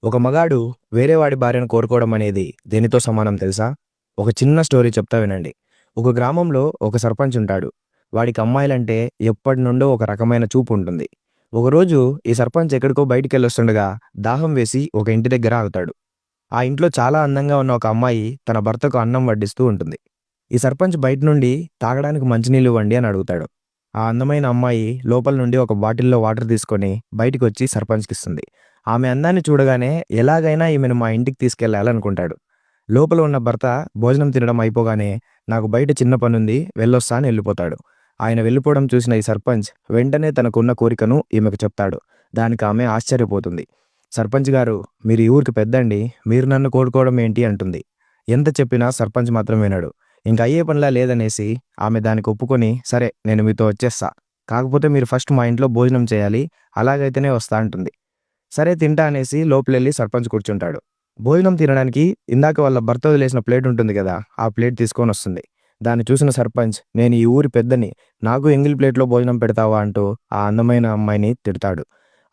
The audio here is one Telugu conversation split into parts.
ఒక మగాడు వేరే వాడి భార్యను కోరుకోవడం అనేది దేనితో సమానం తెలుసా? ఒక చిన్న స్టోరీ చెప్తా వినండి. ఒక గ్రామంలో ఒక సర్పంచ్ ఉంటాడు. వాడికి అమ్మాయిలంటే ఎప్పటినుండో ఒక రకమైన చూపు ఉంటుంది. ఒకరోజు ఈ సర్పంచ్ ఎక్కడికో బయటికెళ్ళొస్తుండగా దాహం వేసి ఒక ఇంటి దగ్గర ఆగుతాడు. ఆ ఇంట్లో చాలా అందంగా ఉన్న ఒక అమ్మాయి తన భర్తకు అన్నం వడ్డిస్తూ ఉంటుంది. ఈ సర్పంచ్ బయట నుండి తాగడానికి మంచినీళ్ళు ఇవ్వండి అని అడుగుతాడు. ఆ అందమైన అమ్మాయి లోపల నుండి ఒక బాటిల్‌లో వాటర్ తీసుకొని బయటికొచ్చి సర్పంచ్‌కిస్తుంది. ఆమె అందాన్ని చూడగానే ఎలాగైనా ఈమెను మా ఇంటికి తీసుకెళ్ళాలనుకుంటాడు. లోపల ఉన్న భర్త భోజనం తినడం అయిపోగానే నాకు బయట చిన్న పనుంది వెళ్ళొస్తా అని వెళ్ళిపోతాడు. ఆయన వెళ్ళిపోవడం చూసిన ఈ సర్పంచ్ వెంటనే తనకున్న కోరికను ఈమెకు చెప్తాడు. దానికి ఆమె ఆశ్చర్యపోతుంది. సర్పంచ్ గారు, మీరు ఈ ఊరికి పెద్దండి. మీరు నన్ను కోరుకోవడం ఏంటి అంటుంది. ఎంత చెప్పినా సర్పంచ్ మాత్రం వినడు. ఇంక అయ్యే పనిలా లేదనేసి ఆమె దానికి ఒప్పుకొని, సరే నేను మీతో వచ్చేస్తా. కాకపోతే మీరు ఫస్ట్ మా ఇంట్లో భోజనం చేయాలి. అలాగైతేనే వస్తా అంటుంది. సరే తింటా అనేసి లోపలెళ్ళి సర్పంచ్ కూర్చుంటాడు. భోజనం తినడానికి ఇందాక వాళ్ళ భర్త వదిలేసిన ప్లేట్ ఉంటుంది కదా! ఆ ప్లేట్ తీసుకొనొస్తుంది. దాన్ని చూసిన సర్పంచ్, నేను ఈ ఊరి పెద్దని, నాకు ఎంగిలి ప్లేట్‌లో భోజనం పెడతావా అంటూ ఆ అందమైన అమ్మాయిని తిడతాడు.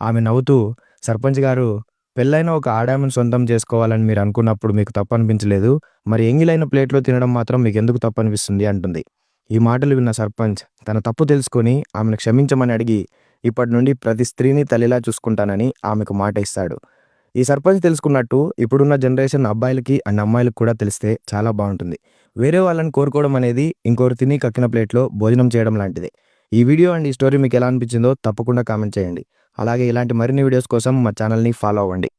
ఆమె నవ్వుతూ, సర్పంచ్ గారు, పెళ్ళైన ఒక ఆడామెను సొంతం చేసుకోవాలని మీరు అనుకున్నప్పుడు మీకు తప్పనిపించలేదు. మరి ఎంగిలైన ప్లేట్‌లో తినడం మాత్రం మీకెందుకు తప్పనిపిస్తుంది అంటుంది. ఈ మాటలు విన్న సర్పంచ్ తన తప్పు తెలుసుకొని ఆమెను క్షమించమని అడిగి, ఇప్పటి నుండి ప్రతి స్త్రీని తల్లిలా చూసుకుంటానని ఆమెకు మాట ఇస్తాడు. ఈ సర్పంచ్ తెలుసుకున్నట్టు ఇప్పుడున్న జనరేషన్ అబ్బాయిలకి అండ్ అమ్మాయిలకి కూడా తెలిస్తే చాలా బావుంటుంది. వేరే వాళ్ళని కోరుకోవడం అనేది ఇంకోరు తిని కక్కిన ప్లేట్‌లో భోజనం చేయడం లాంటిదే. ఈ వీడియో అండ్ ఈ స్టోరీ మీకెలా అనిపించిందో తప్పకుండా కామెంట్ చేయండి. అలాగే ఇలాంటి మరిన్ని వీడియోస్ కోసం మా ఛానల్‌ని ఫాలో అవ్వండి.